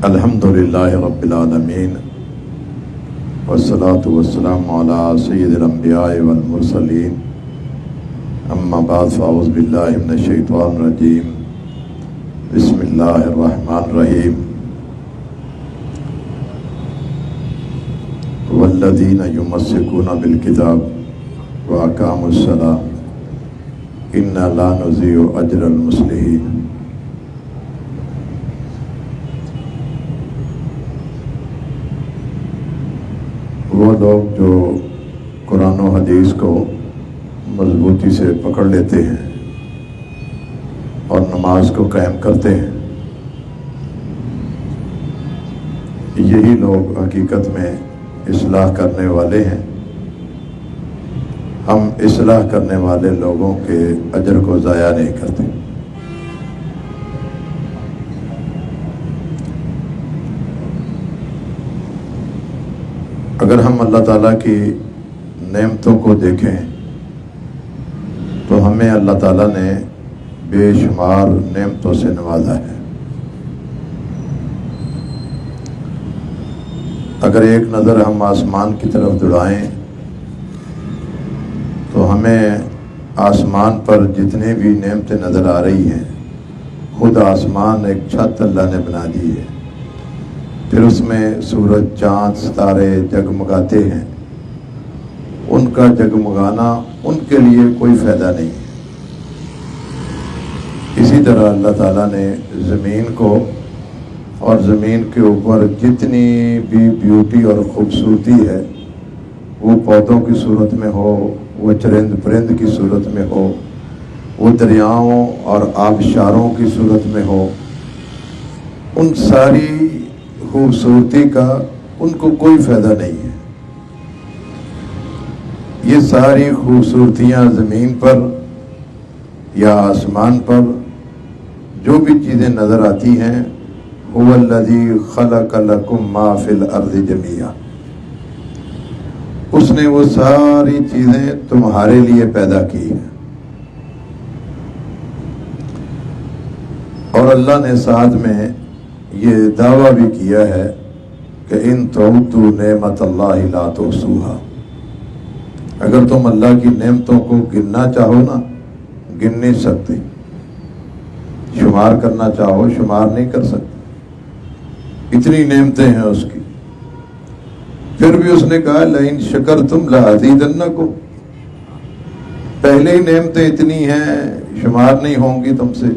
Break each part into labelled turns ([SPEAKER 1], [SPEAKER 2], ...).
[SPEAKER 1] الحمدللہ رب العالمین والصلاة والسلام علی سید الانبیاء والمرسلین اما بعد فاعوذ باللہ من الشیطان الرجیم بسم اللہ الرحمن الرحیم والذین یمسکون بالکتاب واقاموا الصلاۃ انا لا نضیع اجر المصلحین۔ وہ لوگ جو قرآن و حدیث کو مضبوطی سے پکڑ لیتے ہیں اور نماز کو قائم کرتے ہیں، یہی لوگ حقیقت میں اصلاح کرنے والے ہیں۔ ہم اصلاح کرنے والے لوگوں کے اجر کو ضائع نہیں کرتے۔ اگر ہم اللہ تعالیٰ کی نعمتوں کو دیکھیں تو ہمیں اللہ تعالیٰ نے بے شمار نعمتوں سے نوازا ہے۔ اگر ایک نظر ہم آسمان کی طرف دوڑائیں تو ہمیں آسمان پر جتنی بھی نعمتیں نظر آ رہی ہیں، خود آسمان ایک چھت اللہ نے بنا دی ہے، پھر اس میں سورج، چاند، ستارے جگمگاتے ہیں۔ ان کا جگمگانا ان کے لیے کوئی فائدہ نہیں ہے۔ اسی طرح اللہ تعالیٰ نے زمین کو اور زمین کے اوپر جتنی بھی بیوٹی اور خوبصورتی ہے، وہ پودوں کی صورت میں ہو، وہ چرند پرند کی صورت میں ہو، وہ دریاؤں اور آبشاروں کی صورت میں ہو، ان ساری خوبصورتی کا ان کو کوئی فائدہ نہیں ہے۔ یہ ساری خوبصورتیاں زمین پر یا آسمان پر جو بھی چیزیں نظر آتی ہیں، هو الذی خلق لکم ما فی الارض جمیعا، اس نے وہ ساری چیزیں تمہارے لیے پیدا کی ہیں۔ اور اللہ نے ساتھ میں یہ دعویٰ بھی کیا ہے کہ ان تعدوا نعمت اللہ لا تحصوها، اگر تم اللہ کی نعمتوں کو گننا چاہو نا، گن نہیں سکتے، شمار کرنا چاہو شمار نہیں کر سکتے، اتنی نعمتیں ہیں اس کی۔ پھر بھی اس نے کہا لئن شکرتم لازیدنکم، پہلے ہی نعمتیں اتنی ہیں شمار نہیں ہوں گی تم سے،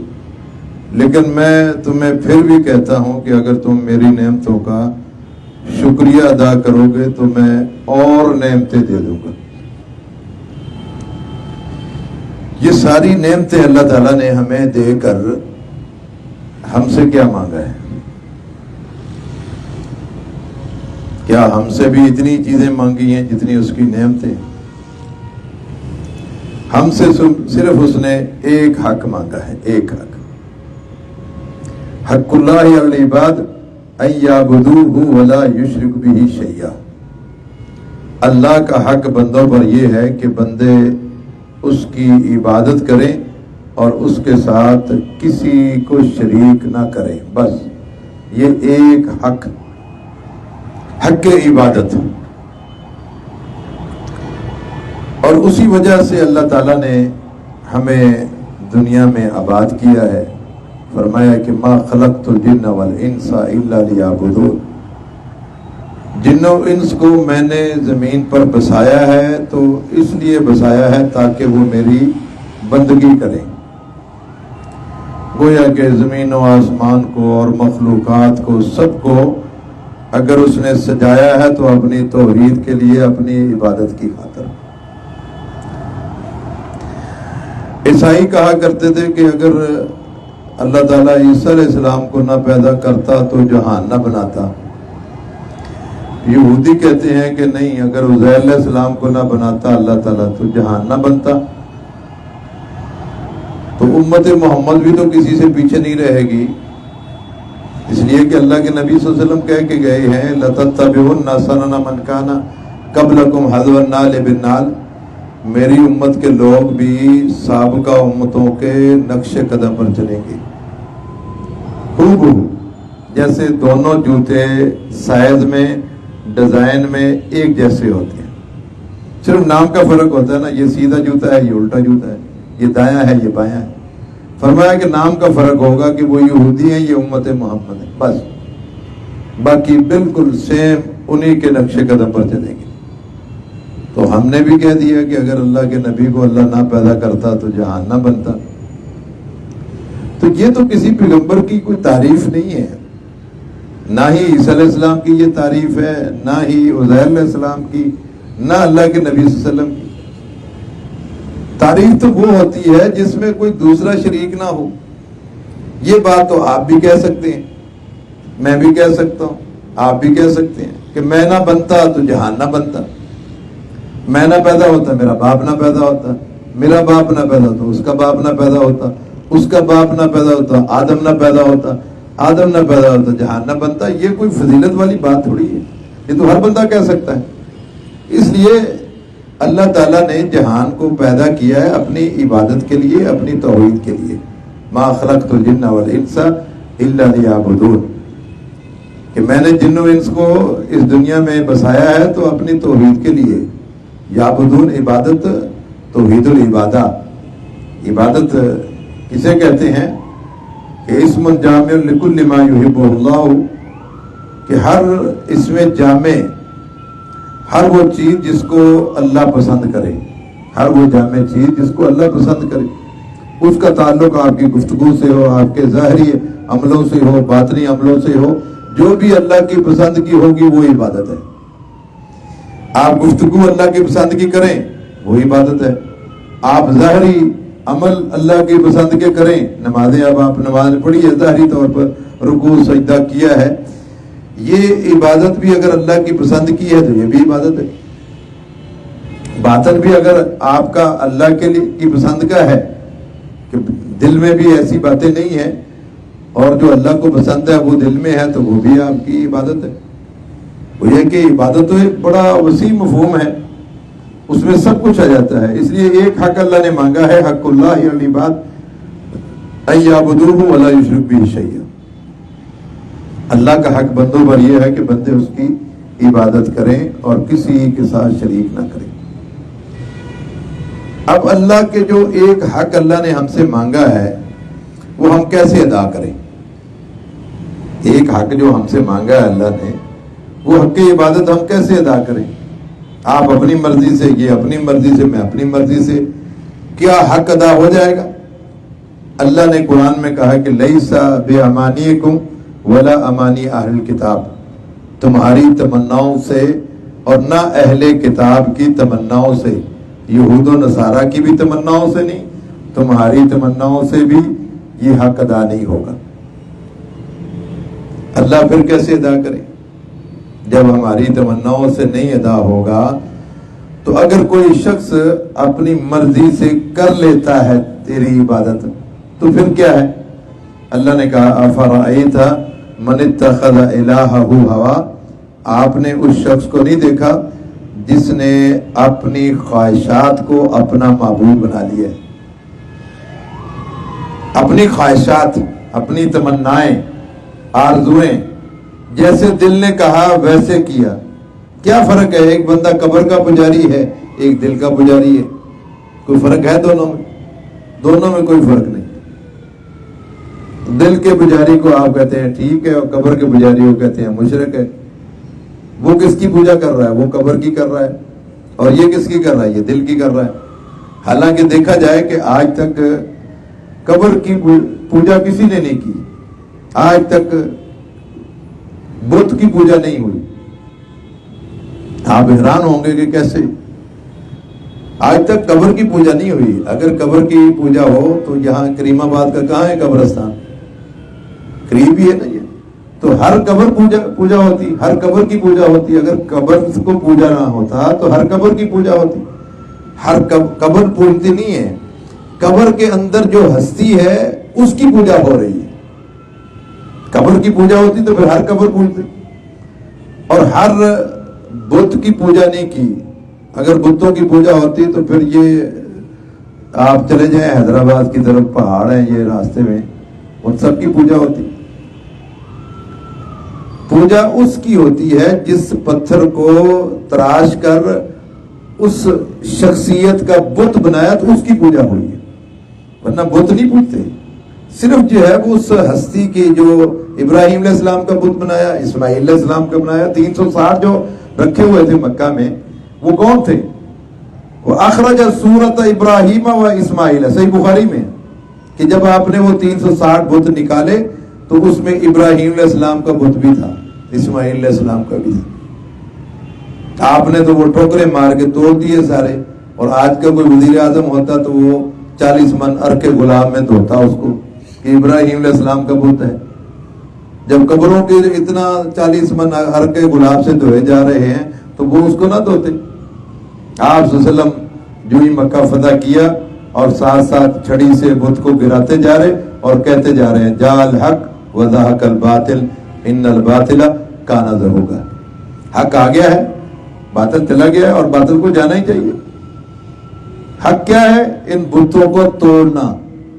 [SPEAKER 1] لیکن میں تمہیں پھر بھی کہتا ہوں کہ اگر تم میری نعمتوں کا شکریہ ادا کرو گے تو میں اور نعمتیں دے دوں گا۔ یہ ساری نعمتیں اللہ تعالیٰ نے ہمیں دے کر ہم سے کیا مانگا ہے؟ کیا ہم سے بھی اتنی چیزیں مانگی ہیں جتنی اس کی نعمتیں؟ ہم سے صرف اس نے ایک حق مانگا ہے، ایک حق، حق اللہ علی العباد ان یعبدوہ ولا یشرک بہ شیئا۔ اللہ کا حق بندوں پر یہ ہے کہ بندے اس کی عبادت کریں اور اس کے ساتھ کسی کو شریک نہ کریں، بس یہ ایک حق عبادت۔ اور اسی وجہ سے اللہ تعالیٰ نے ہمیں دنیا میں آباد کیا ہے۔ فرمایا کہ ما خلقت الجن والانس الا لیعبدون، جن و انس کو میں نے زمین پر بسایا ہے تو اس لیے بسایا ہے تاکہ وہ میری بندگی کریں۔ گویا کہ زمین و آسمان کو اور مخلوقات کو سب کو اگر اس نے سجایا ہے تو اپنی توحید کے لیے، اپنی عبادت کی خاطر۔ عیسائی کہا کرتے تھے کہ اگر اللہ تعالیٰ عیسیٰ علیہ السلام کو نہ پیدا کرتا تو جہان نہ بناتا۔ یہودی کہتے ہیں کہ نہیں، اگر عزیر علیہ السلام کو نہ بناتا اللہ تعالیٰ تو جہان نہ بنتا۔ تو امت محمد بھی تو کسی سے پیچھے نہیں رہے گی، اس لیے کہ اللہ کے نبی صلی اللہ علیہ وسلم کہہ کے گئے ہیں لَتَتَّبِعُنَّ سَنَنَ مَنْ كَانَ قَبْلَكُمْ حَذْوَ النَّعْلِ بِالنَّعْلِ، میری امت کے لوگ بھی سابقہ امتوں کے نقش قدم پر چلیں گے، جیسے دونوں جوتے سائز میں ڈیزائن میں ایک جیسے ہوتے ہیں، صرف نام کا فرق ہوتا ہے نا، یہ سیدھا جوتا ہے، یہ الٹا جوتا ہے، یہ دایاں ہے، یہ بایاں ہے۔ فرمایا کہ نام کا فرق ہوگا کہ وہ یہودی ہیں، یہ امت محمد ہے، بس باقی بالکل سیم انہی کے نقش قدم پر چلیں گے۔ تو ہم نے بھی کہہ دیا کہ اگر اللہ کے نبی کو اللہ نہ پیدا کرتا تو جہان نہ بنتا۔ تو یہ تو کسی پیغمبر کی کوئی تعریف نہیں ہے، نہ ہی عیسیٰ علیہ السلام کی یہ تعریف ہے، نہ ہی عزیر علیہ السلام کی، نہ اللہ کے نبی صلی اللہ علیہ وسلم کی۔ تعریف تو وہ ہوتی ہے جس میں کوئی دوسرا شریک نہ ہو۔ یہ بات تو آپ بھی کہہ سکتے ہیں، میں بھی کہہ سکتا ہوں، آپ بھی کہہ سکتے ہیں کہ میں نہ بنتا تو جہان نہ بنتا، میں نہ پیدا ہوتا میرا باپ نہ پیدا ہوتا، میرا باپ نہ پیدا تو اس کا باپ نہ پیدا ہوتا، اس کا باپ نہ پیدا ہوتا آدم نہ پیدا ہوتا، آدم نہ پیدا ہوتا جہان نہ بنتا۔ یہ کوئی فضیلت والی بات تھوڑی ہے، یہ تو ہر بندہ کہہ سکتا ہے۔ اس لیے اللہ تعالیٰ نے جہان کو پیدا کیا ہے اپنی عبادت کے لیے، اپنی توحید کے لیے۔ ما خلقت الجن والانس الا لیعبدون، کہ میں نے جن و انس کو اس دنیا میں بسایا ہے تو اپنی توحید کے لیے۔ یعبدون عبادت، توحید العبادہ، عبادت کسے کہتے ہیں کہ اسم جامع لکل ما یحب اللہ، کہ ہر اسم جامع، ہر وہ چیز جس کو اللہ پسند کرے، ہر وہ جامع چیز جس کو اللہ پسند کرے، اس کا تعلق آپ کی گفتگو سے ہو، آپ کے ظاہری عملوں سے ہو، باطنی عملوں سے ہو، جو بھی اللہ کی پسند کی ہوگی وہ عبادت ہے۔ آپ گفتگو اللہ کی پسند کی کریں وہ عبادت ہے، آپ ظاہری عمل اللہ کی پسند کے کریں، نمازیں اب آپ نماز پڑھی ہے ظاہری طور پر رکوع سجدہ کیا ہے، یہ عبادت بھی اگر اللہ کی پسند کی ہے تو یہ بھی عبادت ہے۔ باطن بھی اگر آپ کا اللہ کے لیے کی پسند کا ہے کہ دل میں بھی ایسی باتیں نہیں ہیں اور جو اللہ کو پسند ہے وہ دل میں ہے، تو وہ بھی آپ کی عبادت ہے۔ وہ یہ کہ عبادت تو ایک بڑا وسیع مفہوم ہے، اس میں سب کچھ آ جاتا ہے۔ اس لیے ایک حق اللہ نے مانگا ہے، حق اللہ العباد ان یعبدوہ ولا یشرکوا بہ شیئا۔ اللہ کا حق بندوں پر یہ ہے کہ بندے اس کی عبادت کریں اور کسی کے ساتھ شریک نہ کریں۔ اب اللہ کے جو ایک حق اللہ نے ہم سے مانگا ہے وہ ہم کیسے ادا کریں؟ ایک حق جو ہم سے مانگا ہے اللہ نے، وہ حق کی عبادت ہم کیسے ادا کریں؟ آپ اپنی مرضی سے، یہ اپنی مرضی سے، میں اپنی مرضی سے، کیا حق ادا ہو جائے گا؟ اللہ نے قرآن میں کہا کہ لیس بامانیکم ولا امانی اہل الکتاب، تمہاری تمناؤں سے اور نہ اہل کتاب کی تمناؤں سے، یہود و نصارہ کی بھی تمناؤں سے نہیں، تمہاری تمناؤں سے بھی یہ حق ادا نہیں ہوگا۔ اللہ پھر کیسے ادا کرے جب ہماری تمناؤں سے نہیں ادا ہوگا؟ تو اگر کوئی شخص اپنی مرضی سے کر لیتا ہے تیری عبادت تو پھر کیا ہے؟ اللہ نے کہا افرأیت من اتخذ الہہ ہوا، آپ نے اس شخص کو نہیں دیکھا جس نے اپنی خواہشات کو اپنا معبود بنا لیا ہے؟ اپنی خواہشات، اپنی تمنائیں، آرزویں، جیسے دل نے کہا ویسے کیا۔ کیا فرق ہے؟ ایک بندہ قبر کا پجاری ہے، ایک دل کا پجاری ہے، کوئی فرق ہے دونوں میں؟ دونوں میں کوئی فرق نہیں۔ دل کے پجاری کو آپ کہتے ہیں ٹھیک ہے، اور قبر کے پجاری کو کہتے ہیں مشرک ہے۔ وہ کس کی پوجا کر رہا ہے؟ وہ قبر کی کر رہا ہے، اور یہ کس کی کر رہا ہے؟ یہ دل کی کر رہا ہے۔ حالانکہ دیکھا جائے کہ آج تک قبر کی پوجا کسی نے نہیں کی، آج تک بت کی پوجا نہیں ہوئی۔ آپ حیران ہوں گے کہ کیسے آج تک قبر کی پوجا نہیں ہوئی۔ اگر قبر کی پوجا ہو تو یہاں کریم آباد کا کہاں ہے قبرستان؟ قریب ہی ہے نا یہ۔ تو ہر قبر پوجا ہوتی، ہر قبر کی پوجا ہوتی۔ اگر قبر کو پوجا نہ ہوتا تو ہر قبر کی پوجا ہوتی۔ ہر قبر پوجتی نہیں ہے، قبر کے اندر جو ہستی ہے اس کی پوجا ہو رہی ہے۔ قبر کی پوجا ہوتی تو پھر ہر قبر پوجتی، اور ہر بت کی پوجا نہیں کی۔ اگر بتوں کی پوجا ہوتی تو پھر یہ آپ چلے جائیں حیدرآباد کی طرف، پہاڑ ہیں یہ راستے میں، ان سب کی پوجا ہوتی۔ پوجا اس کی ہوتی ہے جس پتھر کو تراش کر اس شخصیت کا بت بنایا تو اس کی پوجا ہوئی ہے، ورنہ بت نہیں پوجتے. صرف جو ہے وہ اس ہستی کی جو ابراہیم علیہ السلام کا بت بنایا، اسماعیل علیہ السلام کا بنایا، 360 جو رکھے ہوئے تھے مکہ میں، وہ کون تھے؟ وہ اخرج سورت ابراہیم و اسماعیل، صحیح بخاری میں کہ جب آپ نے وہ 360 بت نکالے تو اس میں ابراہیم علیہ السلام کا بت بھی تھا، اسماعیل علیہ السلام کا بھی تھا. آپ نے تو وہ ٹھوکرے مار کے توڑ دیے سارے. اور آج کا کوئی وزیر اعظم ہوتا تو وہ 40 من عرق گلاب میں دھوتا اس کو کہ ابراہیم علیہ السلام کا بت ہے. جب قبروں کے اتنا 40 من عرق گلاب سے دھوئے جا رہے ہیں تو وہ اس کو نہ دھوتے. آپ صلی اللہ علیہ وسلم جو ہی مکہ فتح کیا اور ساتھ ساتھ چھڑی سے بت کو گراتے جا رہے اور کہتے جا رہے ہیں جاء الحق وزهق الباطل ان الباطل کان زہوقا. حق آ گیا ہے، باطل چلا گیا ہے اور باطل کو جانا ہی چاہیے. حق کیا ہے؟ ان بتوں کو توڑنا.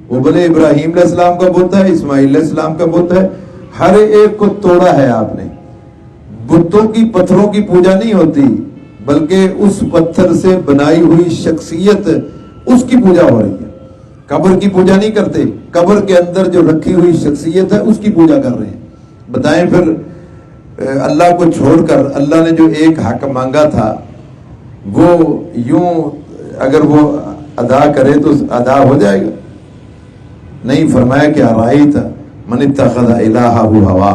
[SPEAKER 1] وہ بھلے ابراہیم علیہ السلام کا بت ہے، اسماعیل علیہ السلام کا بت ہے، ہر ایک کو توڑا ہے آپ نے. بتوں کی پتھروں کی پوجا نہیں ہوتی بلکہ اس پتھر سے بنائی ہوئی شخصیت اس کی پوجا ہو رہی ہے. قبر کی پوجا نہیں کرتے، قبر کے اندر جو رکھی ہوئی شخصیت ہے اس کی پوجا کر رہے ہیں. بتائیں پھر اللہ کو چھوڑ کر اللہ نے جو ایک حق مانگا تھا وہ یوں اگر وہ ادا کرے تو ادا ہو جائے گا؟ نہیں. فرمایا کہ ارائیت من اتخذ الہہ ہوا،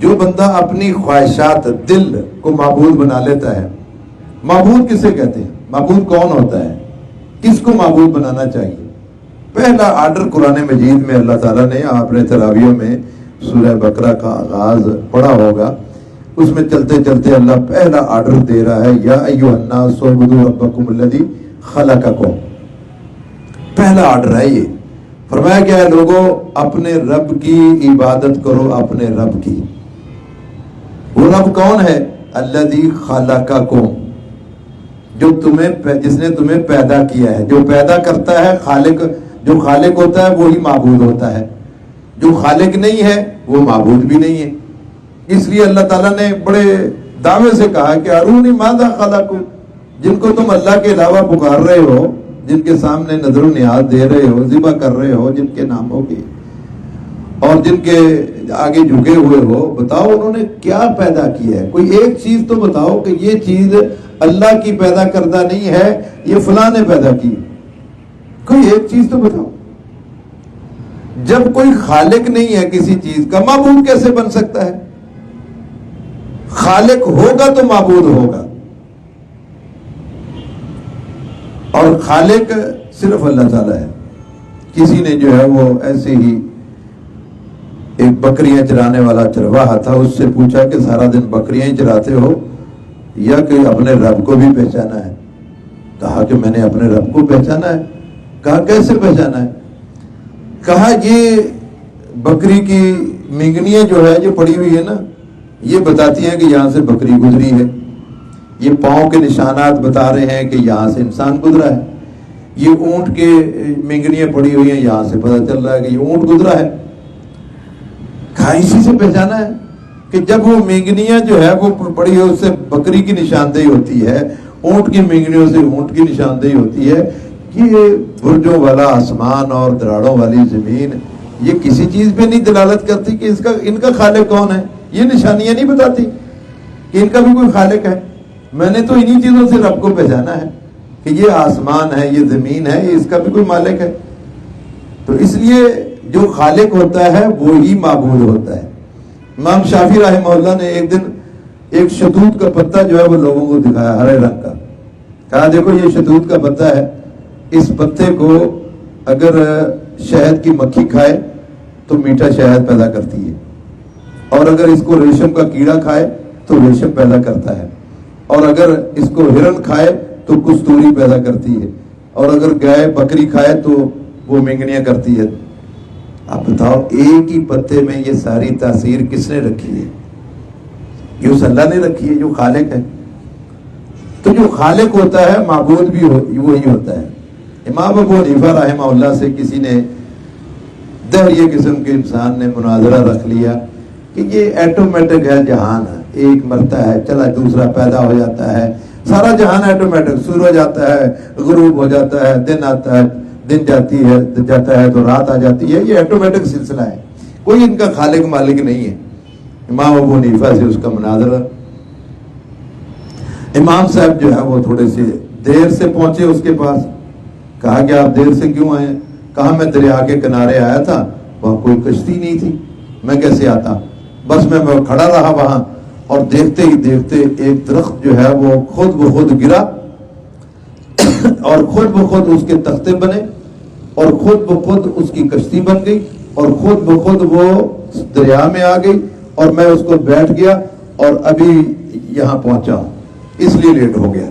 [SPEAKER 1] جو بندہ اپنی خواہشات دل کو معبود بنا لیتا ہے. معبود کسے کہتے ہیں؟ معبود کون ہوتا ہے؟ کس کو معبود بنانا چاہیے؟ پہلا آرڈر قرآن مجید میں اللہ تعالیٰ نے، آپ نے تراویح میں سورہ بقرہ کا آغاز پڑھا ہوگا، اس میں چلتے چلتے اللہ پہلا آرڈر دے رہا ہے یا ایھا الناس اعبدوا ربکم الذی خلقکم. پہلا آرڈر ہے یہ. فرمایا کیا ہے؟ لوگوں اپنے رب کی عبادت کرو، اپنے رب کی. وہ رب کون ہے؟ الذی خلقکم، جس نے تمہیں پیدا کیا ہے. جو پیدا کرتا ہے خالق، جو خالق ہوتا ہے وہی معبود ہوتا ہے. جو خالق نہیں ہے وہ معبود بھی نہیں ہے. اس لیے اللہ تعالیٰ نے بڑے دعوے سے کہا کہ ارونی ماذا خلقوا، جن کو تم اللہ کے علاوہ پکار رہے ہو، جن کے سامنے نظر و نیاز دے رہے ہو، ذبح کر رہے ہو جن کے ناموں کی اور جن کے آگے جھکے ہوئے ہو، بتاؤ انہوں نے کیا پیدا کیا ہے. کوئی ایک چیز تو بتاؤ کہ یہ چیز اللہ کی پیدا کردہ نہیں ہے، یہ فلاں نے پیدا کی. کوئی ایک چیز تو بتاؤ. جب کوئی خالق نہیں ہے کسی چیز کا، معبود کیسے بن سکتا ہے؟ خالق ہوگا تو معبود ہوگا، اور خالق صرف اللہ تعالیٰ ہے. کسی نے جو ہے وہ ایسے ہی ایک بکریاں چرانے والا چرواہا تھا، اس سے پوچھا کہ سارا دن بکریاں ہی چراتے ہو یا کہ اپنے رب کو بھی پہچانا ہے؟ کہا کہ میں نے اپنے رب کو پہچانا ہے. کہا کیسے پہچانا ہے؟ کہا یہ بکری کی مینگنیاں جو ہے جو پڑی ہوئی ہے نا، یہ بتاتی ہیں کہ یہاں سے بکری گزری ہے. یہ پاؤں کے نشانات بتا رہے ہیں کہ یہاں سے انسان گزرا ہے. یہ اونٹ کے مینگنیاں پڑی ہوئی ہیں، یہاں سے پتہ چل رہا ہے کہ یہ اونٹ گزرا ہے. کہا اسی سے پہچانا ہے کہ جب وہ مینگنیاں جو ہے وہ پڑی ہے اس سے بکری کی نشاندہی ہوتی ہے، اونٹ کی مینگنیوں سے اونٹ کی نشاندہی ہوتی ہے. یہ برجوں والا آسمان اور دراڑوں والی زمین یہ کسی چیز پہ نہیں دلالت کرتی کہ ان کا خالق کون ہے. یہ نشانیاں نہیں بتاتی کہ ان کا بھی کوئی خالق ہے. میں نے تو انہی چیزوں سے رب کو پہچانا ہے کہ یہ آسمان ہے، یہ زمین ہے، یہ اس کا بھی کوئی مالک ہے. تو اس لیے جو خالق ہوتا ہے وہی معبود ہوتا ہے. امام شافعی رحمہ اللہ نے ایک دن ایک شہتوت کا پتا جو ہے وہ لوگوں کو دکھایا، ہرے رنگ کا. کہا دیکھو یہ شہتوت کا پتا ہے، اس پتے کو اگر شہد کی مکھی کھائے تو میٹھا شہد پیدا کرتی ہے، اور اگر اس کو ریشم کا کیڑا کھائے تو ریشم پیدا کرتا ہے، اور اگر اس کو ہرن کھائے تو کستوری پیدا کرتی ہے، اور اگر گائے بکری کھائے تو وہ مینگنیاں کرتی ہے. آپ بتاؤ ایک ہی پتے میں یہ ساری تاثیر کس نے رکھی ہے؟ یہ اس اللہ نے رکھی ہے جو خالق ہے. تو جو خالق ہوتا ہے معبود بھی وہی ہوتا ہے. امام ابو حنیفہ رحمہ اللہ سے کسی نے دہریہ قسم کے انسان نے مناظرہ رکھ لیا کہ یہ ایٹومیٹک ہے جہان، ایک مرتا ہے چلا دوسرا پیدا ہو جاتا ہے، سارا جہان ایٹومیٹک، سورج آتا ہے غروب ہو جاتا ہے، دن آتا ہے دن جاتا ہے تو رات آ جاتی ہے، یہ ایٹومیٹک سلسلہ ہے، کوئی ان کا خالق مالک نہیں ہے۔ امام ابو حنیفہ سے اس کا مناظرہ، امام صاحب جو ہے وہ تھوڑے سے دیر سے پہنچے اس کے پاس، کہا کہ آپ دیر سے کیوں آئے؟ کہا میں دریا کے کنارے آیا تھا، وہاں کوئی کشتی نہیں تھی، میں کیسے آتا، بس میں کھڑا رہا وہاں، اور دیکھتے ہی دیکھتے ایک درخت جو ہے وہ خود بخود گرا اور خود بخود اس کے تختے بنے اور خود بخود اس کی کشتی بن گئی اور خود بخود وہ دریا میں آ گئی اور میں اس کو بیٹھ گیا اور ابھی یہاں پہنچا ہوں، اس لیے لیٹ ہو گیا۔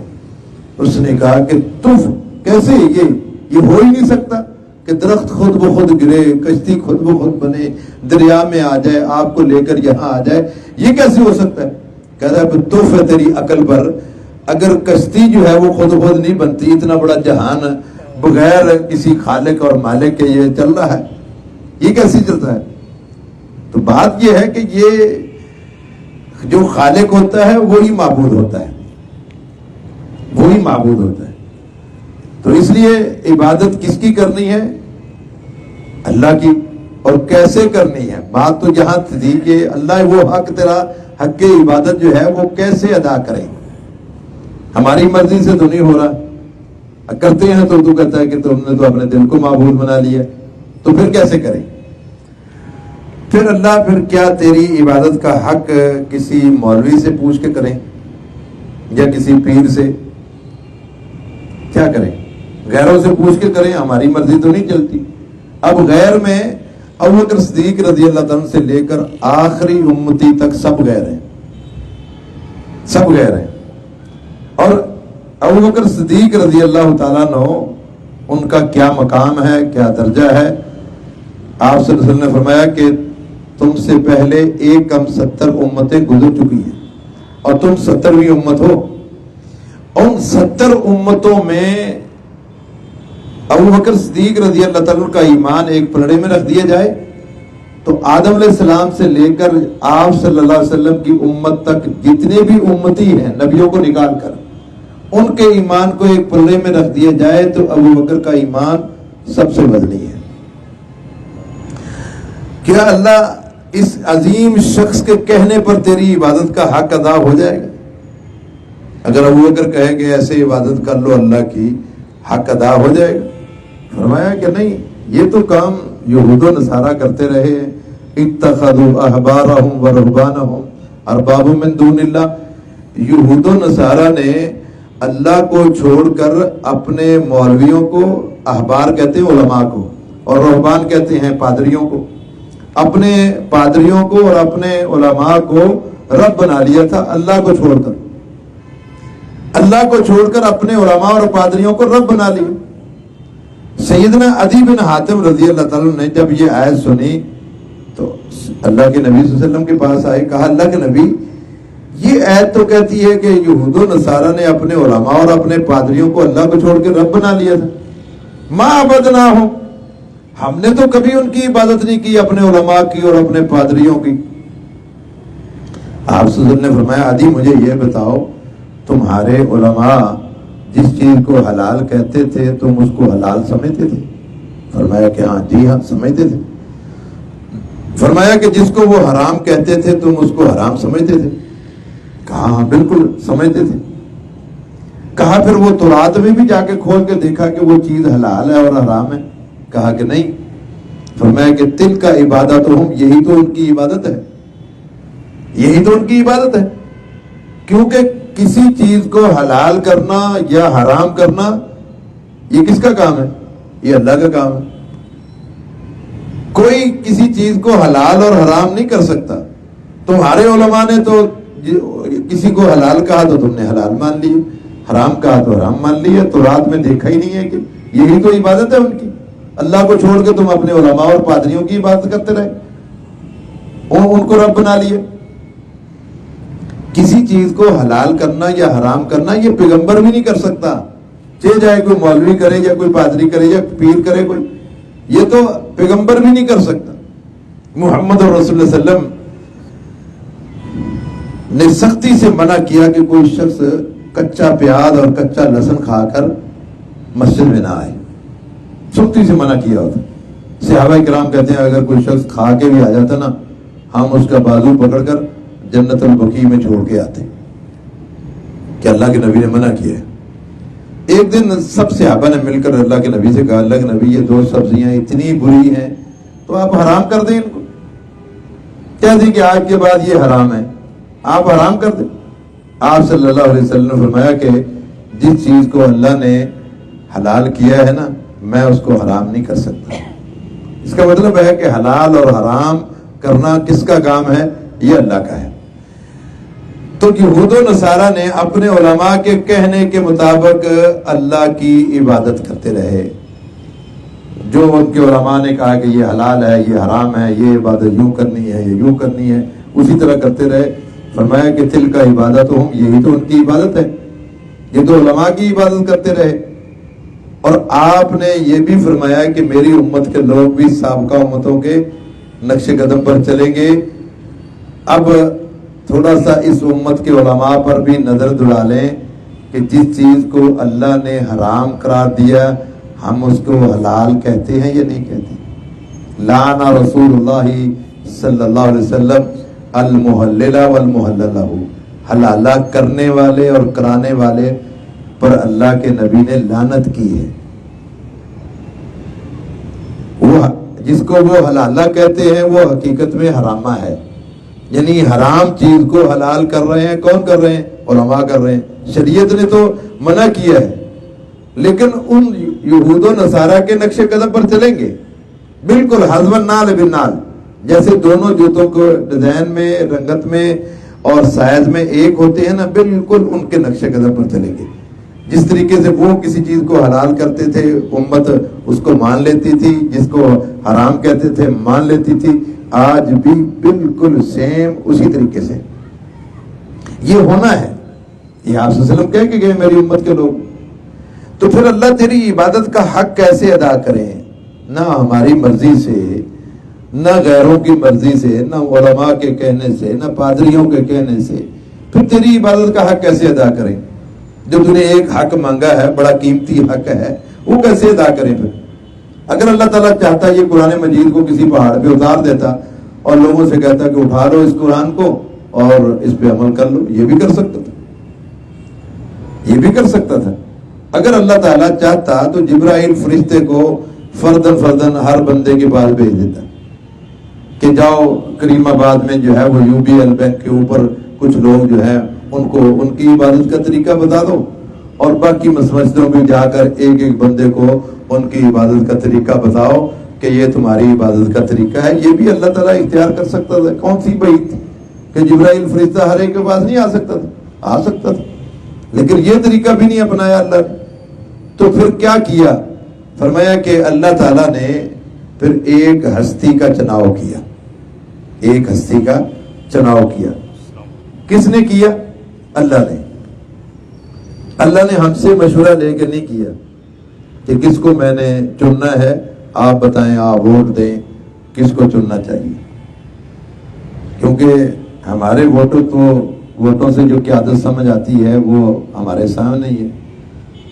[SPEAKER 1] اس نے کہا کہ تف کیسے، یہ ہو ہی نہیں سکتا کہ درخت خود بخود گرے، کشتی خود بخود بنے، دریا میں آ جائے، آپ کو لے کر یہاں آ جائے، یہ کیسے ہو سکتا ہے؟ کہتا ہے تف ہے تیری عقل پر، اگر کشتی جو ہے وہ خود بخود نہیں بنتی، اتنا بڑا جہان بغیر کسی خالق اور مالک کے یہ چل رہا ہے، یہ کیسے چلتا ہے؟ تو بات یہ ہے کہ یہ جو خالق ہوتا ہے وہی معبود ہوتا ہے، وہی معبود ہوتا ہے۔ تو اس لیے عبادت کس کی کرنی ہے؟ اللہ کی۔ اور کیسے کرنی ہے؟ بات تو جہاں تھی کہ اللہ وہ حق، تیرا حق عبادت جو ہے وہ کیسے ادا کریں، ہماری مرضی سے تو نہیں ہو رہا، کرتے ہیں تو کہتا ہے کہ تم نے تو اپنے دل کو معبود بنا لیا، تو پھر کیسے کریں؟ پھر اللہ پھر کیا تیری عبادت کا حق کسی مولوی سے پوچھ کے کریں یا کسی پیر سے؟ کیا کریں؟ غیروں سے پوچھ کے کریں، ہماری مرضی تو نہیں چلتی۔ اب غیر میں ابوبکر صدیق رضی اللہ تعالیٰ سے لے کر آخری امتی تک سب غیر ہیں، سب غیر ہیں۔ اور ابوبکر صدیق رضی اللہ تعالیٰ عنہ، ان کا کیا مقام ہے، کیا درجہ ہے؟ آپ صلی اللہ علیہ وسلم نے فرمایا کہ تم سے پہلے 70 امتیں گزر چکی ہیں اور تم 70ویں امت ہو۔ ان 70 امتوں میں ابوبکر صدیق رضی اللہ تعالیٰ کا ایمان ایک پلڑے میں رکھ دیا جائے تو آدم علیہ السلام سے لے کر آپ صلی اللہ علیہ وسلم کی امت تک جتنے بھی امتی ہیں نبیوں کو نکال کر ان کے ایمان کو ایک پلڑے میں رکھ دیا جائے تو ابوبکر کا ایمان سب سے وزنی ہے۔ کیا اللہ اس عظیم شخص کے کہنے پر تیری عبادت کا حق ادا ہو جائے گا؟ اگر ابوبکر کہے کہ ایسے عبادت کر لو اللہ کی، حق ادا ہو جائے گا؟ فرمایا کہ نہیں، یہ تو کام یہود و نصارہ کرتے رہے، اتخذوا احبارهم ورهبانهم اربابا من دون اللہ۔ یہود و نصارہ نے اللہ کو چھوڑ کر اپنے مولویوں کو، احبار کہتے ہیں علماء کو، اور رہبان کہتے ہیں پادریوں کو، اپنے پادریوں کو اور اپنے علماء کو رب بنا لیا تھا، اللہ کو چھوڑ کر، اللہ کو چھوڑ کر اپنے علماء اور پادریوں کو رب بنا لیا۔ سیدنا عدی بن حاتم رضی اللہ تعالیٰ نے جب یہ آیت سنی تو اللہ کے نبی صلی اللہ علیہ وسلم کے پاس آئے، کہا اللہ کے نبی، یہ آیت تو کہتی ہے کہ یہود و نصارہ نے اپنے علماء اور اپنے پادریوں کو اللہ کو چھوڑ کے رب بنا لیا تھا، ما عبدناہم، ہم نے تو کبھی ان کی عبادت نہیں کی، اپنے علماء کی اور اپنے پادریوں کی۔ آپ صلی اللہ علیہ وسلم نے فرمایا عدی مجھے یہ بتاؤ، تمہارے علماء جس چیز کو حلال کہتے تھے تم اس کو حلال سمجھتے تھے؟ فرمایا کہ ہاں، جی ہاں سمجھتے تھے۔ فرمایا کہ جس کو وہ حرام کہتے تھے تم اس کو حرام سمجھتے تھے؟ کہا ہاں بالکل سمجھتے تھے۔ کہا پھر وہ تورات میں بھی جا کے کھول کے دیکھا کہ وہ چیز حلال ہے اور حرام ہے؟ کہا کہ نہیں۔ فرمایا کہ تل کا عبادت ہم، یہی تو ان کی عبادت ہے، یہی تو ان کی عبادت ہے، کیونکہ کسی چیز کو حلال کرنا یا حرام کرنا یہ کس کا کام ہے؟ یہ اللہ کا کام ہے۔ کوئی کسی چیز کو حلال اور حرام نہیں کر سکتا۔ تمہارے علماء نے تو کسی کو حلال کہا تو تم نے حلال مان لی، حرام کہا تو حرام مان لی، تو رات میں دیکھا ہی نہیں ہے کہ یہی تو عبادت ہے ان کی۔ اللہ کو چھوڑ کے تم اپنے علماء اور پادریوں کی عبادت کرتے رہے، ان کو رب بنا لیے۔ کسی چیز کو حلال کرنا یا حرام کرنا یہ پیغمبر بھی نہیں کر سکتا، چاہے کوئی مولوی کرے یا کوئی پادری کرے یا پیر کرے کوئی، یہ تو پیغمبر بھی نہیں کر سکتا۔ محمد رسول اللہ صلی اللہ علیہ وسلم نے سختی سے منع کیا کہ کوئی شخص کچا پیاز اور کچا لہسن کھا کر مسجد میں نہ آئے، سختی سے منع کیا ہوتا. صحابہ کرام کہتے ہیں اگر کوئی شخص کھا کے بھی آ جاتا نا، ہم اس کا بازو پکڑ کر جنت البقیع میں چھوڑ کے آتے کہ اللہ کے نبی نے منع کیا ہے. ایک دن سب صحابہ نے مل کر اللہ کے نبی سے کہا، اللہ کے نبی یہ 2 سبزیاں اتنی بری ہیں تو آپ حرام کر دیں ان کو. کہہ دیں کہ آج کے بعد یہ حرام ہے، آپ حرام کر دیں. آپ صلی اللہ علیہ وسلم نے فرمایا کہ جس چیز کو اللہ نے حلال کیا ہے نا، میں اس کو حرام نہیں کر سکتا. اس کا مطلب ہے کہ حلال اور حرام کرنا کس کا کام ہے؟ یہ اللہ کا ہے. تو یہود و نصارہ نے اپنے علماء کے کہنے کے مطابق اللہ کی عبادت کرتے رہے. جو ان کے علماء نے کہا کہ یہ حلال ہے، یہ حرام ہے، یہ عبادت یوں کرنی ہے، یہ یوں کرنی ہے، اسی طرح کرتے رہے. فرمایا کہ تل کا عبادت ہوں، یہی تو ان کی عبادت ہے. یہ تو علماء کی عبادت کرتے رہے. اور آپ نے یہ بھی فرمایا کہ میری امت کے لوگ بھی سابقہ امتوں کے نقش قدم پر چلیں گے. اب تھوڑا سا اس امت کے علماء پر بھی نظر دوڑا لیں کہ جس چیز کو اللہ نے حرام قرار دیا ہم اس کو حلال کہتے ہیں یا نہیں کہتے. لعن رسول اللہ صلی اللہ علیہ وسلم المحلل والمحلل لہ، حلالہ کرنے والے اور کرانے والے پر اللہ کے نبی نے لعنت کی ہے. وہ جس کو وہ حلالہ کہتے ہیں وہ حقیقت میں حرامہ ہے. یعنی حرام چیز کو حلال کر رہے ہیں. کون کر رہے ہیں؟ علماء کر رہے ہیں. شریعت نے تو منع کیا ہے، لیکن ان یہود و نصارہ کے نقش قدم پر چلیں گے بالکل حذف النال بالنال. جیسے دونوں جوتوں کو ڈیزائن میں، رنگت میں اور سائز میں ایک ہوتے ہیں نا، بالکل ان کے نقش قدم پر چلیں گے. جس طریقے سے وہ کسی چیز کو حلال کرتے تھے امت اس کو مان لیتی تھی، جس کو حرام کہتے تھے مان لیتی تھی، آج بھی بالکل سیم اسی طریقے سے یہ ہونا ہے. یہ آپ صلی اللہ علیہ وسلم کہہ کے گئے میری امت کے لوگ. تو پھر اللہ تیری عبادت کا حق کیسے ادا کریں؟ نہ ہماری مرضی سے، نہ غیروں کی مرضی سے، نہ علماء کے کہنے سے، نہ پادریوں کے کہنے سے. پھر تیری عبادت کا حق کیسے ادا کریں؟ جو تُو نے ایک حق مانگا ہے، بڑا قیمتی حق ہے، وہ کیسے ادا کریں؟ پھر اگر اللہ تعالیٰ چاہتا یہ قرآن مجید کو کسی پہاڑ پہ اتار دیتا اور لوگوں سے کہتا کہ اٹھا لو اس قرآن کو اور اس پہ عمل کر لو، یہ بھی کر سکتا تھا. یہ بھی کر سکتا تھا. اگر اللہ تعالیٰ چاہتا تو جبرائیل فرشتے کو فردن فردن ہر بندے کے پاس بھیج دیتا کہ جاؤ کریم آباد میں جو ہے وہ UBL بینک کے اوپر کچھ لوگ جو ہے ان کو ان کی عبادت کا طریقہ بتا دو، اور باقی مسجدوں میں جا کر ایک ایک بندے کو ان کی عبادت کا طریقہ بتاؤ کہ یہ تمہاری عبادت کا طریقہ ہے. یہ بھی اللہ تعالیٰ اختیار کر سکتا تھا. کون سی بات تھی کہ جبرائیل فرشتہ ہر ایک کے پاس نہیں آ سکتا تھا؟ آ سکتا تھا، لیکن یہ طریقہ بھی نہیں اپنایا اللہ نے. تو پھر کیا کیا؟ فرمایا کہ اللہ تعالیٰ نے پھر ایک ہستی کا چناؤ کیا. ایک ہستی کا چناؤ کیا. کس نے کیا؟ اللہ نے. اللہ نے ہم سے مشورہ لے کے نہیں کیا کہ کس کو میں نے چننا ہے، آپ بتائیں، آپ ووٹ دیں کس کو چننا چاہیے. کیونکہ ہمارے ووٹوں سے جو قیادت سمجھ آتی ہے وہ ہمارے سامنے ہی ہے.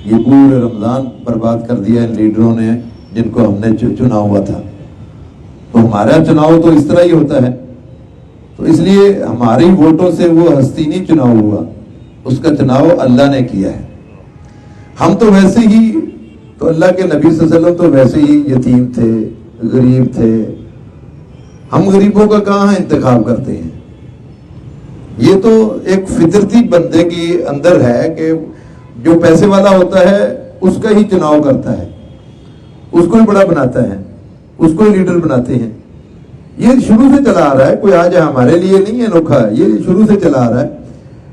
[SPEAKER 1] یہ پورے رمضان برباد کر دیا ان لیڈروں نے جن کو ہم نے چنا ہوا تھا. تو ہمارا چناؤ تو اس طرح ہی ہوتا ہے. تو اس لیے ہماری ووٹوں سے وہ ہستی نہیں چناؤ ہوا، اس کا چناؤ اللہ نے کیا ہے. ہم تو ویسے ہی، تو اللہ کے نبی صلی اللہ علیہ وسلم تو ویسے ہی یتیم تھے، غریب تھے. ہم غریبوں کا کہاں انتخاب کرتے ہیں؟ یہ تو ایک فطرتی بندے کی اندر ہے کہ جو پیسے والا ہوتا ہے اس کا ہی چناؤ کرتا ہے، اس کو ہی بڑا بناتا ہے، اس کو ہی لیڈر بناتے ہیں. یہ شروع سے چلا آ رہا ہے، کوئی آج ہمارے لیے نہیں ہے انوکھا، یہ شروع سے چلا آ رہا ہے.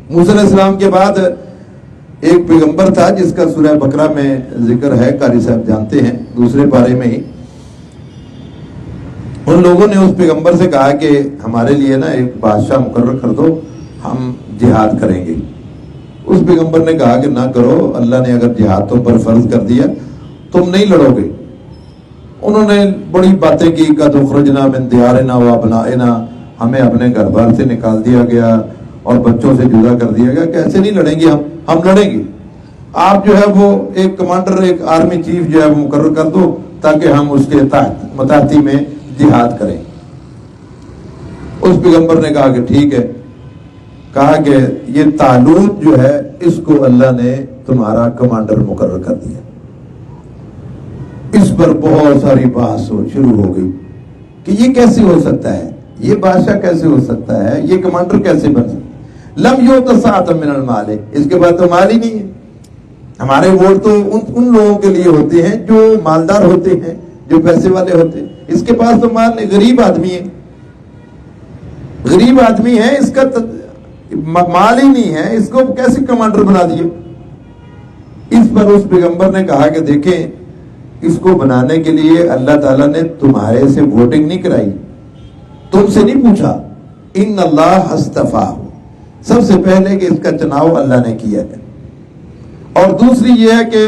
[SPEAKER 1] موسیٰ علیہ السلام کے بعد ایک پیغمبر تھا جس کا سورہ بقرہ میں ذکر ہے، قاری صاحب جانتے ہیں، دوسرے پارے میں ہی. ان لوگوں نے اس پیغمبر سے کہا کہ ہمارے لیے نا ایک بادشاہ مقرر کر دو، ہم جہاد کریں گے. اس پیغمبر نے کہا کہ نہ کرو، اللہ نے اگر جہاد تم پر فرض کر دیا تم نہیں لڑو گے. انہوں نے بڑی باتیں کی، قد اخرجنا من دیارنا و ابنائنا، ہمیں اپنے گھر بار سے نکال دیا گیا اور بچوں سے جدا کر دیا گیا کہ ایسے نہیں لڑیں گے ہم لڑیں گے. آپ جو ہے وہ ایک کمانڈر ایک آرمی چیف جو ہے وہ مقرر کر دو تاکہ ہم اس کے متحدی میں جہاد کریں. اس پیغمبر نے کہا کہ ٹھیک ہے. کہا کہ یہ طالوت جو ہے اس کو اللہ نے تمہارا کمانڈر مقرر کر دیا. اس پر بہت ساری بحث شروع ہو گئی کہ یہ کیسے ہو سکتا ہے, یہ بادشاہ کیسے ہو سکتا ہے, یہ کمانڈر کیسے بن سکتا ہے. لم یؤت سعۃ من المال, اس کے بعد تو مال ہی نہیں ہے. ہمارے ووٹ تو ان لوگوں کے لیے ہوتے ہیں جو مالدار ہوتے ہیں, جو پیسے والے ہوتے ہیں. اس کے پاس تو مال نہیں, غریب آدمی ہے, غریب آدمی ہے, اس کا مال ہی نہیں ہے, اس کو کیسے کمانڈر بنا دیا. اس پر اس پیغمبر نے کہا کہ دیکھیں, اس کو بنانے کے لیے اللہ تعالیٰ نے تمہارے سے ووٹنگ نہیں کرائی, تم سے نہیں پوچھا. ان اللہ اصطفیٰ, سب سے پہلے کہ اس کا چناؤ اللہ نے کیا ہے. اور دوسری یہ ہے کہ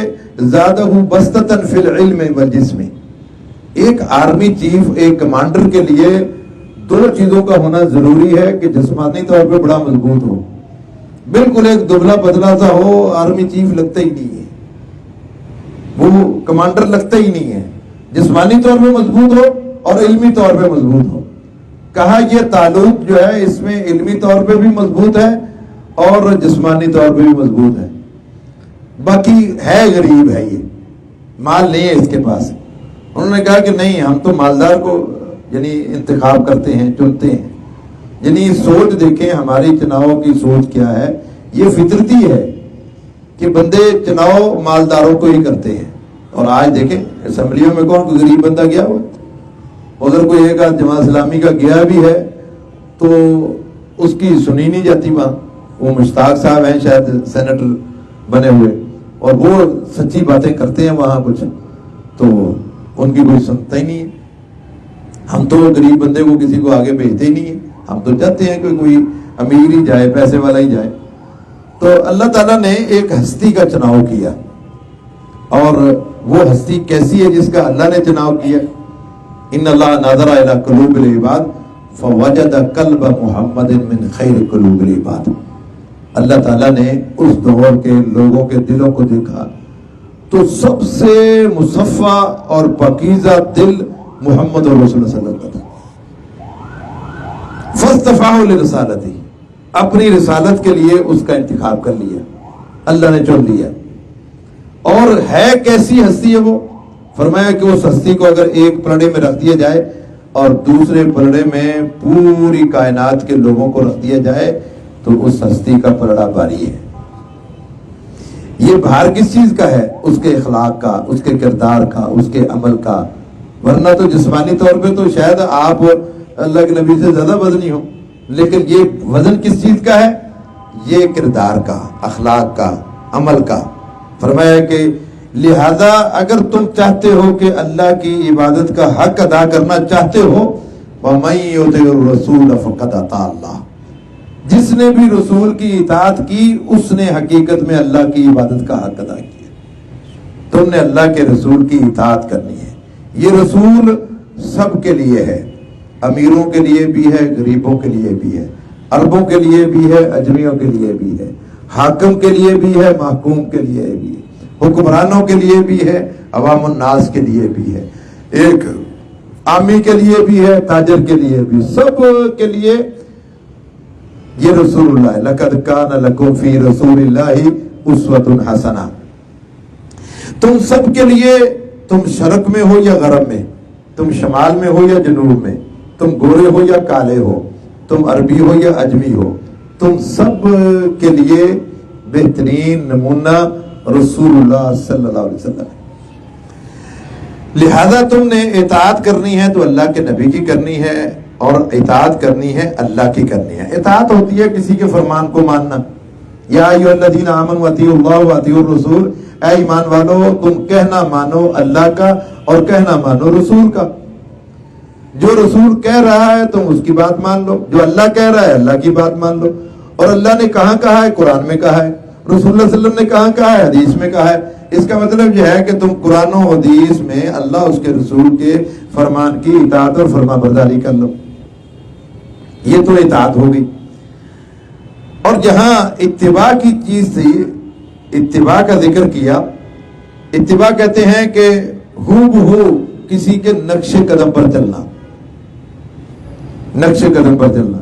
[SPEAKER 1] زادہ بسطۃ فی العلم والجسم. ایک آرمی چیف, ایک کمانڈر کے لیے دو چیزوں کا ہونا ضروری ہے کہ جسمانی طور پہ بڑا مضبوط ہو. بالکل ایک دبلا پتلا سا ہو, آرمی چیف لگتا ہی نہیں ہے, وہ کمانڈر لگتا ہی نہیں ہے. جسمانی طور پہ مضبوط ہو اور علمی طور پہ مضبوط ہو. کہا یہ طالوت جو ہے اس میں علمی طور پہ بھی مضبوط ہے اور جسمانی طور پہ بھی مضبوط ہے. باقی ہے غریب ہے, یہ مال نہیں ہے اس کے پاس. انہوں نے کہا کہ نہیں, ہم تو مالدار کو یعنی انتخاب کرتے ہیں, چنتے ہیں. یعنی سوچ دیکھیں ہماری چناؤ کی سوچ کیا ہے. یہ فطرتی ہے کہ بندے چناؤ مالداروں کو ہی کرتے ہیں. اور آج دیکھیں اسمبلیوں میں کون کوئی غریب بندہ گیا ہوا, اگر کوئی ایک آدھ جماعت اسلامی کا گیا بھی ہے تو اس کی سنی نہیں جاتی. وہاں وہ مشتاق صاحب ہیں شاید سینیٹر بنے ہوئے, اور وہ سچی باتیں کرتے ہیں وہاں کچھ, تو ان کی کوئی سنتا ہی نہیں ہے. ہم تو غریب بندے کو کسی کو آگے بھیجتے ہی نہیں ہیں. ہم تو چاہتے ہیں کہ کوئی امیر ہی جائے, پیسے والا ہی جائے. تو اللہ تعالیٰ نے ایک ہستی کا چناؤ کیا, اور وہ ہستی کیسی ہے جس کا اللہ نے چناؤ کیا. ان اللہ نظر الی قلوب العباد فوجد قلب محمد من خیر قلوب العباد. اللہ تعالیٰ نے اس دور کے لوگوں کے دلوں کو دیکھا تو سب سے مصفا اور پاکیزہ دل محمد رسول اللہ صلی اللہ علیہ وسلم. فاصطفاه لرسالته, اپنی رسالت کے لیے اس کا انتخاب کر لیا, اللہ نے چن لیا. اور ہے کیسی ہستی ہے وہ, فرمایا کہ اس ہستی کو اگر ایک پلڑے میں رکھ دیا جائے اور دوسرے پلڑے میں پوری کائنات کے لوگوں کو رکھ دیا جائے تو اس ہستی کا پلڑا بھاری ہے. یہ بھار کس چیز کا ہے؟ اس کے اخلاق کا, اس کے کردار کا, اس کے عمل کا. ورنہ تو جسمانی طور پہ تو شاید آپ اللہ کے نبی سے زیادہ وزنی ہو, لیکن یہ وزن کس چیز کا ہے؟ یہ کردار کا, اخلاق کا, عمل کا. فرمایا کہ لہذا اگر تم چاہتے ہو کہ اللہ کی عبادت کا حق ادا کرنا چاہتے ہو, وَمَن يُطِعِ الرَّسُولَ فَقَدْ أَطَاعَ اللَّهَ, جس نے بھی رسول کی اطاعت کی اس نے حقیقت میں اللہ کی عبادت کا حق ادا کیا. تم نے اللہ کے رسول کی اطاعت کرنی ہے. یہ رسول سب کے لیے ہے, امیروں کے لیے بھی ہے, غریبوں کے لیے بھی ہے, عربوں کے لیے بھی ہے, اجمیوں کے لیے بھی ہے, حاکم کے لیے بھی ہے, محکوم کے لیے بھی ہے, حکمرانوں کے لیے بھی ہے, عوام الناس کے لیے بھی ہے, ایک عامی کے لیے بھی ہے, تاجر کے لیے بھی, سب کے لیے یہ رسول اللہ ہے. لَقَدْ كَانَ لَكُمْ فِي رَسُولِ اللَّهِ أُسْوَةٌ حَسَنَةٌ. تم سب کے لیے, تم شرق میں ہو یا غرب میں, تم شمال میں ہو یا جنوب میں, تم گورے ہو یا کالے ہو, تم عربی ہو یا اجمی ہو, تم سب کے لیے بہترین نمونہ رسول اللہ صلی اللہ علیہ وسلم. لہذا تم نے اطاعت کرنی ہے تو اللہ کے نبی کی کرنی ہے, اور اطاعت کرنی ہے اللہ کی کرنی ہے. اطاعت ہوتی ہے کسی کے فرمان کو ماننا. یا ایھا الذین آمنوا اطیعوا اللہ واطیعوا الرسول, اے ایمان والو تم کہنا مانو اللہ کا اور کہنا مانو رسول کا. جو رسول کہہ رہا ہے تم اس کی بات مان لو, جو اللہ کہہ رہا ہے اللہ کی بات مان لو. اور اللہ نے کہاں کہا ہے؟ قرآن میں کہا ہے. رسول اللہ صلی اللہ علیہ وسلم نے کہاں کہا ہے؟ حدیث میں کہا ہے. اس کا مطلب یہ ہے کہ تم قرآن و حدیث میں اللہ اس کے رسول کے فرمان کی اطاعت اور فرما برداری کر لو. یہ تو اطاعت ہوگی. اور جہاں اتباع کی چیز تھی، اتباع کا ذکر کیا، اتباع کہتے ہیں کہ ہو بہو کسی کے نقش قدم پر چلنا، نقش قدم پر چلنا۔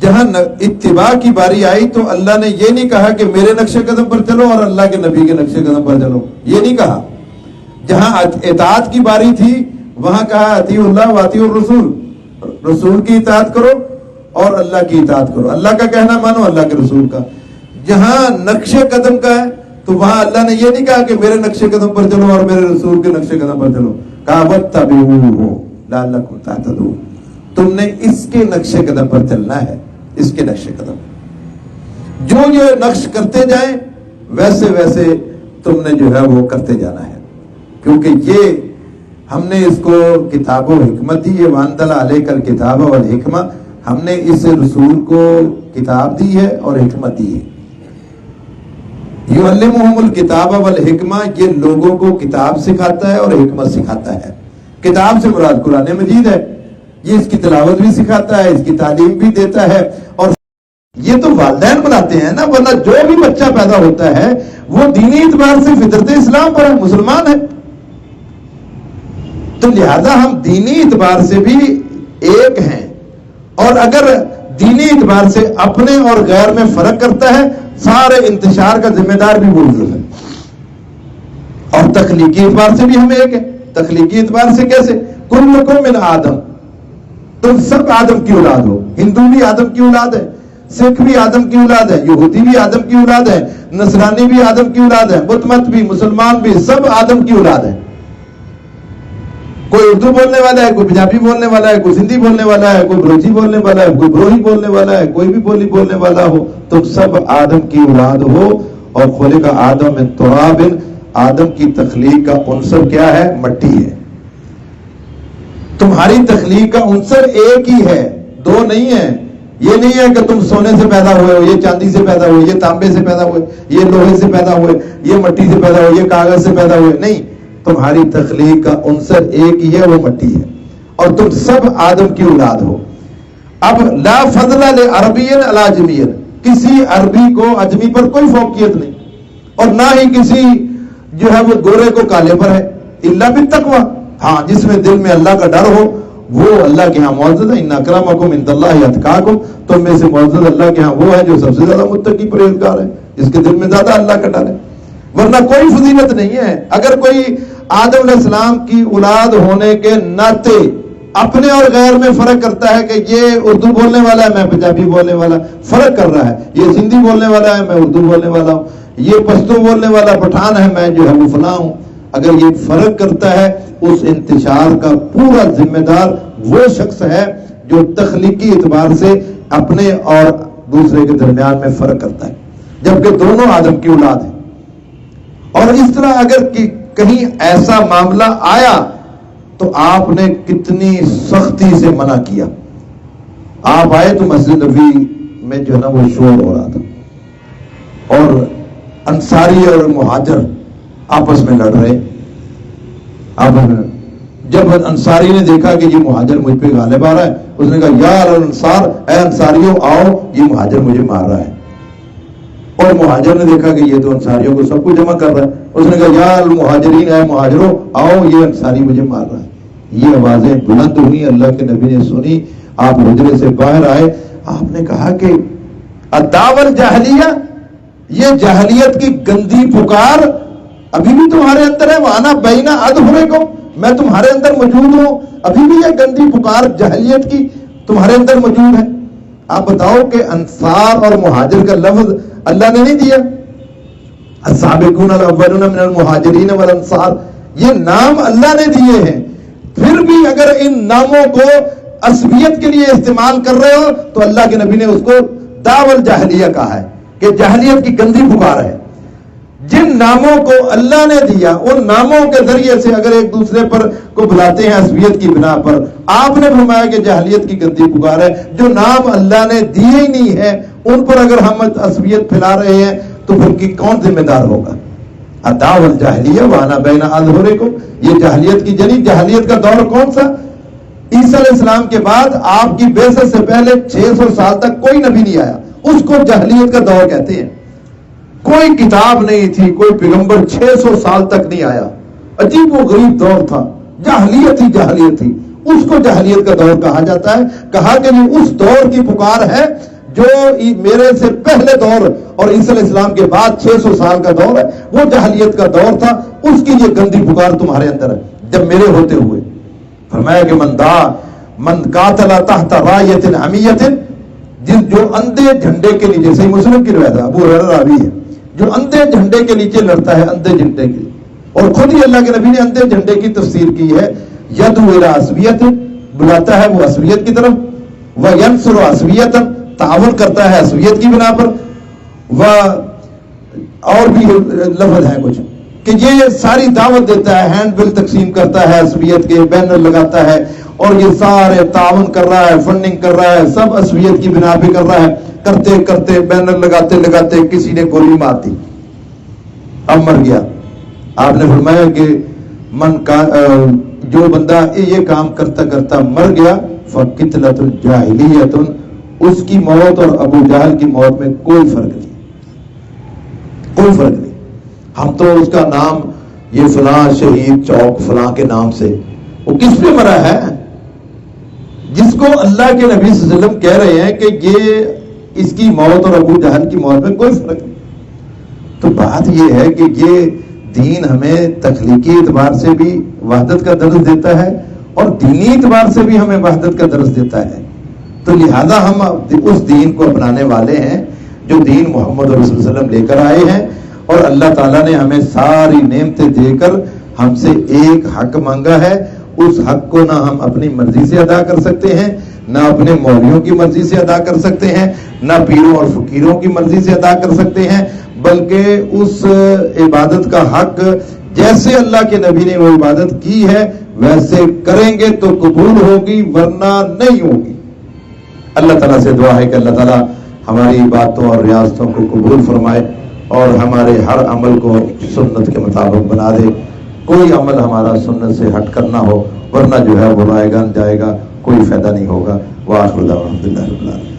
[SPEAKER 1] جہاں اتباع کی باری آئی تو اللہ نے یہ نہیں کہا کہ میرے نقش قدم پر چلو اور اللہ کے نبی کے نقش قدم پر چلو، یہ نہیں کہا۔ جہاں اطاعت کی باری تھی وہاں کہا اطیعوا اللہ واطیعوا الرسول، رسول کی اطاعت کرو اور اللہ کی اطاعت کرو، اللہ کا کہنا مانو، اللہ کے رسول کا۔ جہاں نقش قدم کا ہے تو وہاں اللہ نے یہ نہیں کہا کہ میرے نقش قدم پر چلو اور میرے رسول کے نقش قدم پر چلو، کہا واتبعوہ لعلکم تہتدون، تم نے اس کے نقش قدم پر چلنا ہے، اس کے نقش قدم جو نقش کرتے جائیں ویسے ویسے تم نے جو ہے وہ کرتے جانا ہے، کیونکہ یہ ہم نے اس کو کتاب و حکمت دی ہے، وانزل علیک الکتاب والحکمہ، ہم نے اس رسول کو کتاب دی ہے اور حکمت دی ہے۔ یعلمہم الکتاب والحکمہ، یہ لوگوں کو کتاب سکھاتا ہے اور حکمت سکھاتا ہے۔ کتاب سے مراد قرآن مجید ہے، یہ اس کی تلاوت بھی سکھاتا ہے، اس کی تعلیم بھی دیتا ہے، اور یہ تو والدین بناتے ہیں نا، ورنہ جو بھی بچہ پیدا ہوتا ہے وہ دینی اعتبار سے فطرت اسلام پر ہے، مسلمان ہے، تو لہذا ہم دینی اعتبار سے بھی ایک ہیں، اور اگر دینی اعتبار سے اپنے اور غیر میں فرق کرتا ہے سارے انتشار کا ذمہ دار بھی وہی ہے۔ اور تخلیقی اعتبار سے بھی ہم ایک ہیں۔ تخلیقی اعتبار سے کیسے؟ کلکم من آدم، تم سب آدم کی اولاد ہو، ہندو بھی آدم کی اولاد ہے، سکھ بھی آدم کی اولاد ہے، یہودی بھی آدم کی اولاد ہے، نصرانی بھی آدم کی اولاد ہے، بت مت بھی، مسلمان بھی، سب آدم کی اولاد ہے۔ کوئی اردو بولنے والا ہے، کوئی پنجابی بولنے والا ہے، کوئی سندھی بولنے والا ہے، کوئی بلوچی بولنے والا ہے، کوئی بروہی بولنے والا ہے، کوئی بھی بولی بولنے والا ہو، تم سب آدم کی اولاد ہو۔ اور خلق آدم من تراب، آدم کی تخلیق کا عنصر کیا ہے؟ مٹی ہے۔ تمہاری تخلیق کا عنصر ایک ہی ہے، دو نہیں ہے۔ یہ نہیں ہے کہ تم سونے سے پیدا ہوئے ہو، یہ چاندی سے پیدا ہوئے، یہ تانبے سے پیدا ہوئے، یہ لوہے سے پیدا ہوئے، یہ مٹی سے پیدا ہوئے، یہ کاغذ سے پیدا ہوئے، نہیں، تمہاری تخلیق کا عنصر ایک ہی ہے، وہ مٹی ہے، اور تم سب آدم کی اولاد ہو۔ اب لا فضل لعربی علی اجمی، کسی عربی کو اجمی پر کوئی فوقیت نہیں، اور نہ ہی کسی جو ہے وہ گورے کو کالے پر ہے، الا بالتقوی، ہاں جس میں دل میں اللہ کا ڈر ہو وہ اللہ کے ہاں معزز ہے۔ ان اکرمکم عند اللہ اتقاکم، تم میں سے معزز اللہ کے ہاں وہ ہے جو سب سے زیادہ متقی پرہیزگار ہے، جس کے دل میں زیادہ اللہ کا ڈر ہے، ورنہ کوئی فضیلت نہیں ہے۔ اگر کوئی آدم علیہ السلام کی اولاد ہونے کے ناطے اپنے اور غیر میں فرق کرتا ہے کہ یہ اردو بولنے والا ہے، میں پنجابی بولنے والا، فرق کر رہا ہے، یہ سندھی بولنے والا ہے، میں اردو بولنے والا ہوں، یہ پشتو بولنے والا پٹھان ہے، میں جو ہے وہ فلاں ہوں، اگر یہ فرق کرتا ہے اس انتشار کا پورا ذمہ دار وہ شخص ہے جو تخلیقی اعتبار سے اپنے اور دوسرے کے درمیان میں فرق کرتا ہے، جبکہ دونوں آدم کی اولاد ہیں۔ اور اس طرح اگر کہیں ایسا معاملہ آیا تو آپ نے کتنی سختی سے منع کیا۔ آپ آئے تو مسجد نبوی میں جو ہے نا وہ شور ہو رہا تھا، اور انصاری اور مہاجر آپس میں لڑ رہے۔ آپس میں جب انصاری نے دیکھا کہ یہ مہاجر مجھ پہ غالب آ رہا ہے، اس نے کہا یا الانصار، اے انصاریوں آؤ، یہ مہاجر مجھے مار رہا ہے۔ اور مہاجر نے دیکھا کہ یہ تو انصاریوں کو سب کو جمع کر رہا ہے، اس نے کہا یا المہاجرین، اے مہاجروں آؤ، یہ انصاری مجھے مار رہا ہے۔ یہ آوازیں بلند ہوئی، اللہ کے نبی نے سنی، آپ حجرے سے باہر آئے، آپ نے کہا کہ الدعوی الجاہلیہ، یہ جاہلیت کی گندی پکار ابھی بھی تمہارے اندر ہے، وانا بین اظہرکم، میں تمہارے اندر موجود ہوں، ابھی بھی یہ گندی پکار جاہلیت کی تمہارے اندر موجود ہے۔ آپ بتاؤ کہ انصار اور مہاجر کا لفظ اللہ نے نہیں دیا، السابقون الاولون من المہاجرین والانصار، یہ نام اللہ نے دیے ہیں، پھر بھی اگر ان ناموں کو عصبیت کے لیے استعمال کر رہے ہو تو اللہ کے نبی نے اس کو دعوی الجاہلیہ کہا ہے کہ جاہلیت کی گندی پکار ہے۔ جن ناموں کو اللہ نے دیا ان ناموں کے ذریعے سے اگر ایک دوسرے پر کو بلاتے ہیں عصبیت کی بنا پر، آپ نے فرمایا کہ جاہلیت کی گندی پکار ہے۔ جو نام اللہ نے دیے ہی نہیں ہے ان پر اگر ہم عصبیت پھیلا رہے ہیں تو پھر کی کون ذمہ دار ہوگا؟ الدعوی الجاہلیہ وانا بین اظہرکم، یہ جاہلیت کی جنی، جاہلیت کا دور کون سا؟ عیسیٰ علیہ السلام کے بعد آپ کی بعثت سے پہلے 600 سال تک کوئی نبی نہیں آیا، اس کو جاہلیت کا دور کہتے ہیں. کوئی کتاب نہیں تھی, کوئی پیغمبر 600 سال تک نہیں آیا, عجیب و غریب دور تھا, جاہلیت ہی جاہلیت تھی, اس کو جاہلیت کا دور کہا جاتا ہے. کہا کہ یہ اس دور کی پکار ہے جو میرے سے پہلے دور اور عیسی علیہ السلام کے بعد 600 سال کا دور ہے, وہ جاہلیت کا دور تھا, اس کی یہ گندی پکار تمہارے اندر ہے جب میرے ہوتے ہوئے. فرمایا کہ من قاتل تحت رایت حمیت, جو اندھے جھنڈے کے نیچے, صحیح مسلم کی روایت ہے, ابو ہریرہ راوی ہے, جو اندھے جھنڈے کے نیچے لڑتا ہے, اندھے جھنڈے کے, اور خود ہی اللہ کے نبی نے اندھے جھنڈے کی تفسیر کی ہے, یدعو الی عصبیت, بلاتا ہے وہ عصبیت کی طرف, وینصر عصبیت, تعاون کرتا ہے عصبیت کی بنا پر, اور بھی لفظ ہیں کچھ کہ یہ ساری دعوت دیتا ہے, ہینڈ بل تقسیم کرتا ہے عصبیت کے, بینر لگاتا ہے, اور یہ سارے تعاون کر رہا ہے, فنڈنگ کر رہا ہے, سب عصبیت کی بنا پہ کر رہا ہے. کرتے کرتے بینر لگاتے لگاتے کسی نے گولی مار دی, اب مر گیا. آپ نے فرمایا کہ جو بندہ یہ کام کرتا کرتا مر گیا, فقتلۃ جاہلیۃ, اس کی موت اور ابو جہل کی موت میں کوئی فرق نہیں, کوئی فرق نہیں. ہم تو اس کا نام یہ فلاں شہید چوک فلاں کے نام سے, وہ کس پہ مرا ہے؟ جس کو اللہ کے نبی صلی اللہ علیہ وسلم کہہ رہے ہیں کہ یہ اس کی موت اور ابو جہل کی موت میں کوئی فرق نہیں. تو بات یہ ہے کہ یہ دین ہمیں تخلیقی اعتبار سے بھی وحدت کا درس دیتا ہے اور دینی اعتبار سے بھی ہمیں وحدت کا درس دیتا ہے. تو لہذا ہم اس دین کو اپنانے والے ہیں جو دین محمد رسول اللہ علیہ وسلم لے کر آئے ہیں, اور اللہ تعالیٰ نے ہمیں ساری نعمتیں دے کر ہم سے ایک حق مانگا ہے. اس حق کو نہ ہم اپنی مرضی سے ادا کر سکتے ہیں, نہ اپنے مولویوں کی مرضی سے ادا کر سکتے ہیں, نہ پیروں اور فقیروں کی مرضی سے ادا کر سکتے ہیں, بلکہ اس عبادت کا حق جیسے اللہ کے نبی نے وہ عبادت کی ہے ویسے کریں گے تو قبول ہوگی, ورنہ نہیں ہوگی. اللہ تعالیٰ سے دعا ہے کہ اللہ تعالیٰ ہماری باتوں اور ریاستوں کو قبول فرمائے اور ہمارے ہر عمل کو سنت کے مطابق بنا دے. کوئی عمل ہمارا سنت سے ہٹ کر نہ ہو, ورنہ جو ہے وہ رائے گان جائے گا, کوئی فائدہ نہیں ہوگا. وآخر دعوانا الحمدللہ رب العالمین.